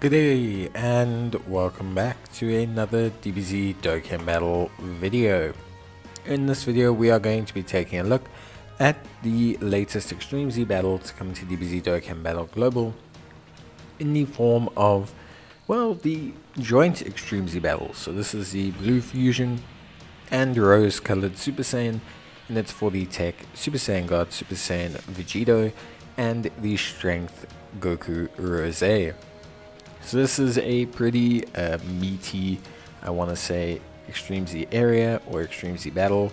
Good day and welcome back to another Dbz Dokkan battle video. In this video we are going to be taking a look at the latest Extreme Z battle to come to Dbz Dokkan Battle Global in the form of, well, the joint Extreme Z battle. So this is the Blue Fusion and Rose colored Super Saiyan, and it's for the TEQ Super Saiyan God, Super Saiyan Vegito, and the Strength Goku Rose. So this is a pretty meaty, I want to say, Extreme Z area or Extreme Z battle.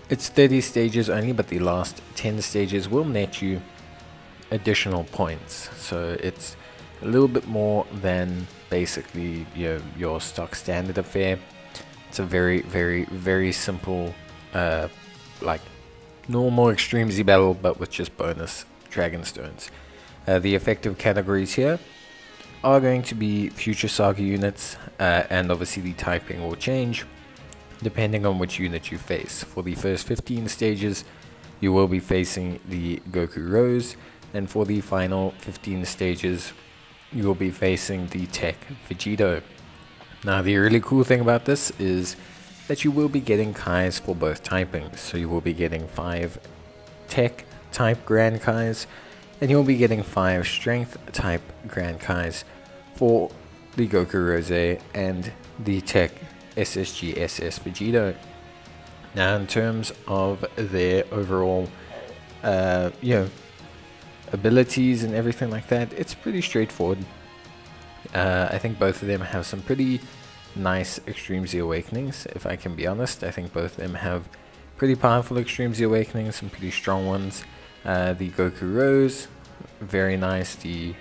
It's 30 stages only, but the last 10 stages will net you additional points. So it's a little bit more than basically your stock standard affair. It's a very simple, like normal Extreme Z battle, but with just bonus Dragon Stones. The effective categories here are going to be future saga units, and obviously the typing will change depending on which unit you face. For the first 15 stages you will be facing the Goku Rose, and for the final 15 stages you will be facing the TEQ Vegito. Now the really cool thing about this is that you will be getting Kais for both typings, so you will be getting 5 TEQ type Grand Kais, and you'll be getting 5 Strength type Grand Kais for the Goku Rose and the TEQ SSGSS Vegito. Now in terms of their overall abilities and everything like that, it's pretty straightforward. I think both of them have some pretty nice Extreme Z Awakenings, if I can be honest. I think both of them have pretty powerful Extreme Z Awakenings, some pretty strong ones. The Goku Rose, very nice. The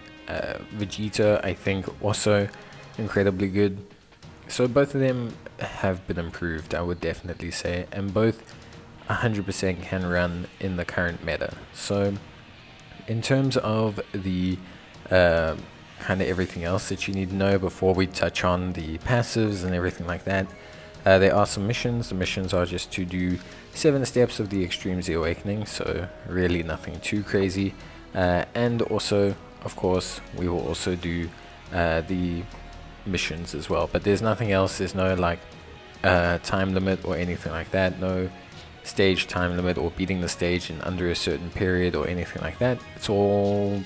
Vegeta, I think, also incredibly good. So both of them have been improved, I would definitely say, and both 100% can run in the current meta. So in terms of the kind of everything else that you need to know before we touch on the passives and everything like that, there are some missions. The missions are just to do 7 steps of the Extreme Z Awakening, so really nothing too crazy. And also, of course, we will also do the missions as well, but there's nothing else. There's no like time limit or anything like that, no stage time limit or beating the stage in under a certain period or anything like that. It's all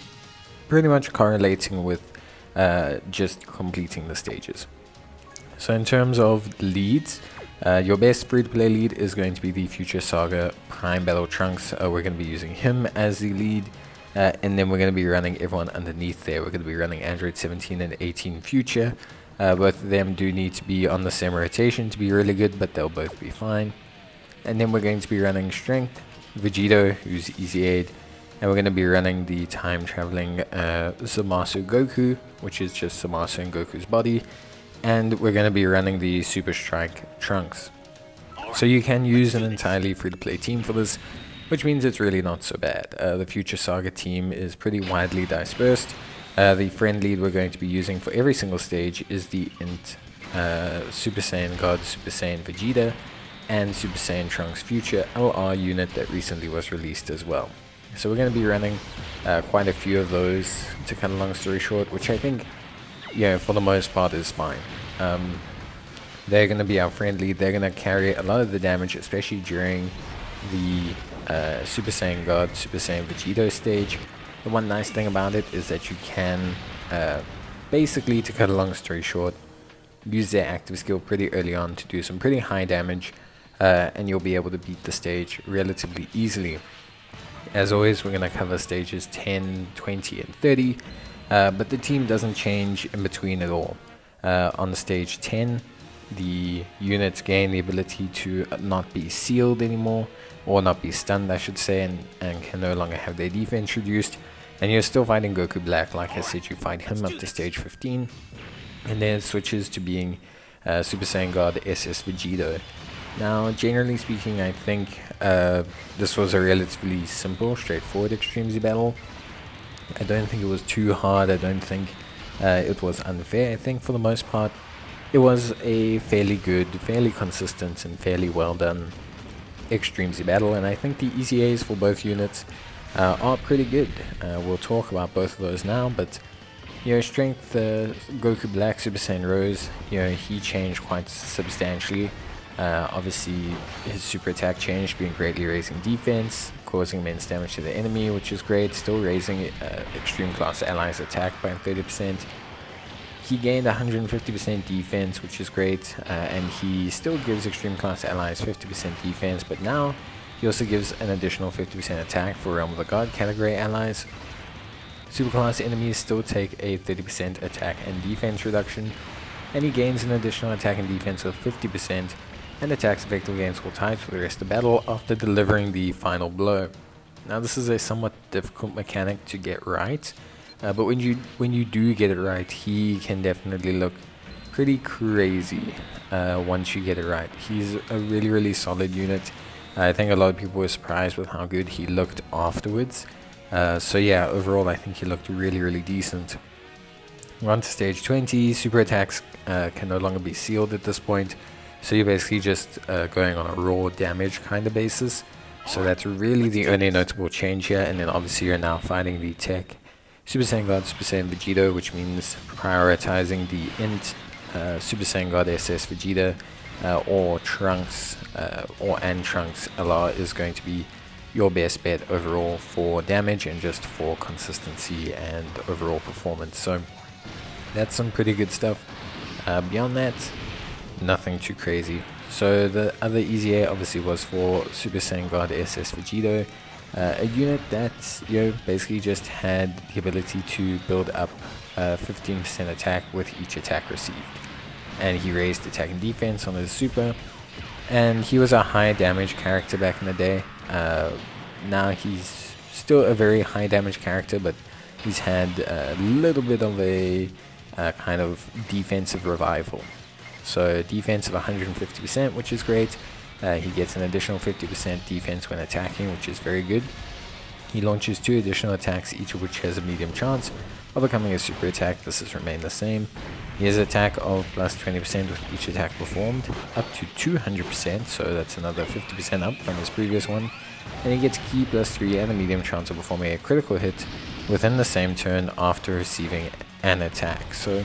pretty much correlating with just completing the stages. So in terms of leads, your best free-to-play lead is going to be the Future Saga Prime Battle Trunks. We're going to be using him as the lead, and then we're going to be running everyone underneath there. We're going to be running Android 17 and 18 Future. Both of them do need to be on the same rotation to be really good, but they'll both be fine. And then we're going to be running Strength Vegito, who's Easy Aid, and we're going to be running the time-traveling Zamasu Goku, which is just Zamasu and Goku's body, and we're going to be running the Super Strike Trunks. So you can use an entirely free-to-play team for this, which means it's really not so bad. The Future Saga team is pretty widely dispersed. The friend lead we're going to be using for every single stage is the Int Super Saiyan God, Super Saiyan Vegeta, and Super Saiyan Trunks Future LR unit that recently was released as well. So we're going to be running quite a few of those, to cut a long story short, which I think, for the most part is fine. They're going to be our friend lead. They're going to carry a lot of the damage, especially during the Super Saiyan God, Super Saiyan Vegito stage. The one nice thing about it is that you can, basically, to cut a long story short, use their active skill pretty early on to do some pretty high damage, and you'll be able to beat the stage relatively easily. As always, we're going to cover stages 10, 20, and 30, but the team doesn't change in between at all. On the stage 10, the units gain the ability to not be sealed anymore, or not be stunned, I should say, and can no longer have their defense reduced. And you're still fighting Goku Black. Like I said, you fight him up to stage 15, and then it switches to being Super Saiyan God SS Vegito. Now, generally speaking, I think this was a relatively simple, straightforward Extreme Z battle. I don't think it was too hard. I don't think it was unfair. I think for the most part, it was a fairly good, fairly consistent, and fairly well done Extreme Z battle. And I think the ECAs for both units are pretty good. We'll talk about both of those now, but Strength, Goku Black Super Saiyan Rose, he changed quite substantially. Obviously, his super attack changed, being greatly raising defense, causing immense damage to the enemy, which is great. Still raising extreme class allies attack by 30%. He gained 150% defense, which is great, and he still gives extreme class allies 50% defense, but now he also gives an additional 50% attack for Realm of the God category allies. Superclass enemies still take a 30% attack and defense reduction, and he gains an additional attack and defense of 50%, and attacks effectively against all types for the rest of the battle after delivering the final blow. Now this is a somewhat difficult mechanic to get right, but when you do get it right, he can definitely look pretty crazy once you get it right. He's a really solid unit. I think a lot of people were surprised with how good he looked afterwards. So yeah, overall I think he looked really decent. We're on to stage 20. Super attacks can no longer be sealed at this point, so you're basically just going on a raw damage kind of basis. So that's really the only notable change here. And then obviously you're now fighting the TEQ Super Saiyan God Super Saiyan Vegito, which means prioritizing the int Super Saiyan God SS Vegeta or Trunks and Trunks LR is going to be your best bet overall for damage and just for consistency and overall performance. So that's some pretty good stuff. Beyond that, nothing too crazy. So the other easy A obviously was for Super Saiyan God SS Vegito, a unit that basically just had the ability to build up 15% attack with each attack received, and he raised attack and defense on his super, and he was a high damage character back in the day. Now he's still a very high damage character, but he's had a little bit of a kind of defensive revival. So defense of 150%, which is great. He gets an additional 50% defense when attacking, which is very good. He launches 2 additional attacks, each of which has a medium chance of becoming a super attack. This has remained the same. He has attack of plus 20% with each attack performed, up to 200%, so that's another 50% up from his previous one. And he gets key plus 3 and a medium chance of performing a critical hit within the same turn after receiving an attack. So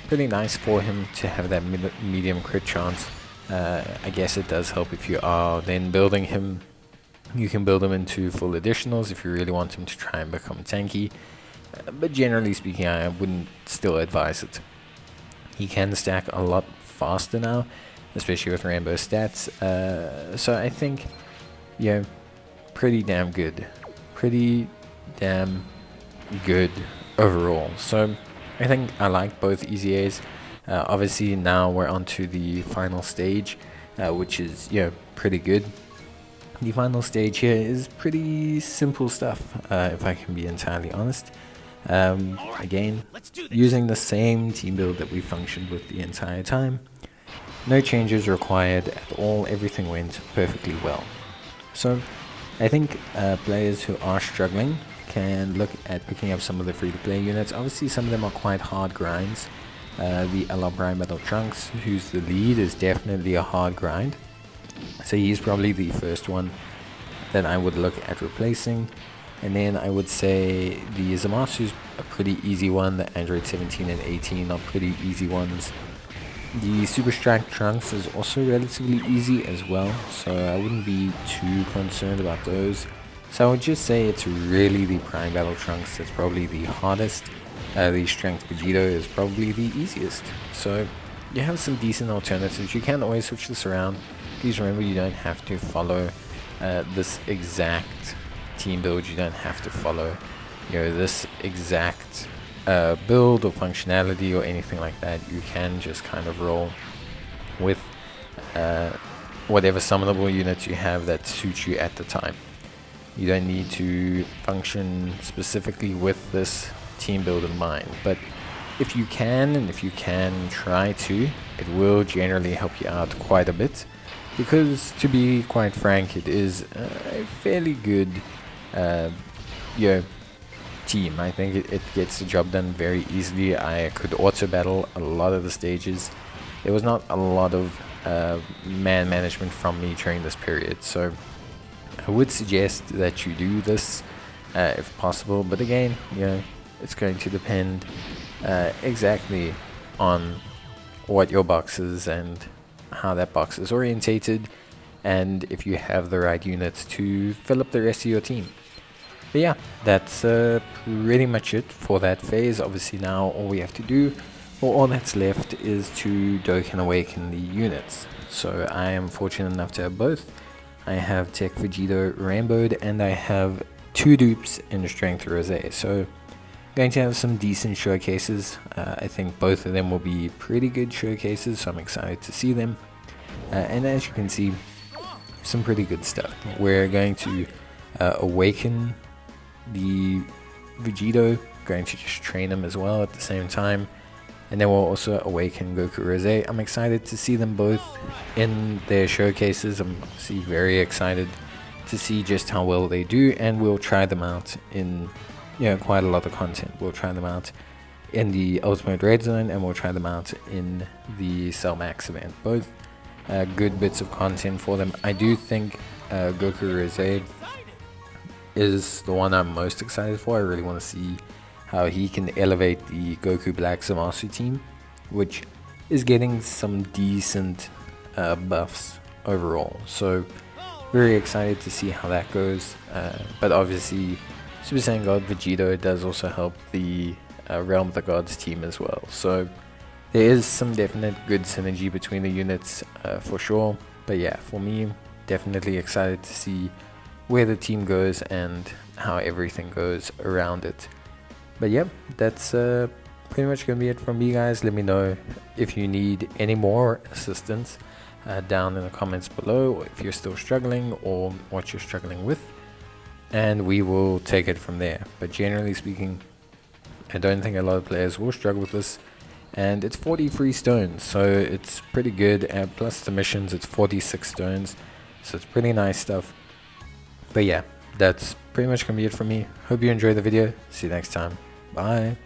pretty nice for him to have that medium crit chance. I guess it does help if you are then building him. You can build him into full additionals if you really want him to try and become tanky. But generally speaking, I wouldn't still advise it. He can stack a lot faster now, especially with rainbow stats. So I think, pretty damn good. Pretty damn good overall. So I think I like both easy A's. Obviously now we're on to the final stage, which is pretty good. The final stage here is pretty simple stuff, if I can be entirely honest. Again, using the same team build that we functioned with the entire time. No changes required at all. Everything went perfectly well. So I think players who are struggling can look at picking up some of the free-to-play units. Obviously some of them are quite hard grinds. The LR Prime Battle Trunks, who's the lead, is definitely a hard grind. So he's probably the first one that I would look at replacing. And then I would say the Zamasu's a pretty easy one. The Android 17 and 18 are pretty easy ones. The Super Strike Trunks is also relatively easy as well, so I wouldn't be too concerned about those. So I would just say it's really the Prime Battle Trunks that's probably the hardest. The Strength Vegito is probably the easiest. So you have some decent alternatives. You can always switch this around. Please remember, you don't have to follow this exact team build. You don't have to follow this exact build or functionality or anything like that. You can just kind of roll with whatever summonable units you have that suits you at the time. You don't need to function specifically with this team build in mind, but if you can, and if you can try to, it will generally help you out quite a bit, because to be quite frank, it is a fairly good team. I think it gets the job done very easily. I could auto battle a lot of the stages. There was not a lot of man management from me during this period, so I would suggest that you do this if possible. But again, it's going to depend exactly on what your box is and how that box is orientated, and if you have the right units to fill up the rest of your team. But yeah, that's pretty much it for that phase. Obviously now all we have to do, or all that's left, is to Dokkan Awaken the units. So I am fortunate enough to have both. I have TEQ Vegito Rainbowed, and I have 2 dupes in Strength Rose. So going to have some decent showcases. I think both of them will be pretty good showcases, so I'm excited to see them. And as you can see, some pretty good stuff. We're going to awaken the Vegito, going to just train him as well at the same time, and then we'll also awaken Goku Rose. I'm excited to see them both in their showcases. I'm obviously very excited to see just how well they do, and we'll try them out in quite a lot of content. We'll try them out in the Ultimate Red Zone, and we'll try them out in the Cell Max event. Both good bits of content for them. I do think Goku Rose is the one I'm most excited for. I really want to see how he can elevate the Goku Black Zamasu team, which is getting some decent buffs overall. So very excited to see how that goes. But obviously Super Saiyan God Vegito does also help the Realm of the Gods team as well. So there is some definite good synergy between the units for sure. But yeah, for me, definitely excited to see where the team goes and how everything goes around it. But yeah, that's pretty much gonna be it from me, guys. Let me know if you need any more assistance down in the comments below, if you're still struggling or what you're struggling with, and we will take it from there. But generally speaking, I don't think a lot of players will struggle with this, and it's 40 free stones, so it's pretty good. And plus the missions, it's 46 stones, so it's pretty nice stuff. But yeah, that's pretty much gonna be it from me. Hope you enjoyed the video. See you next time. Bye.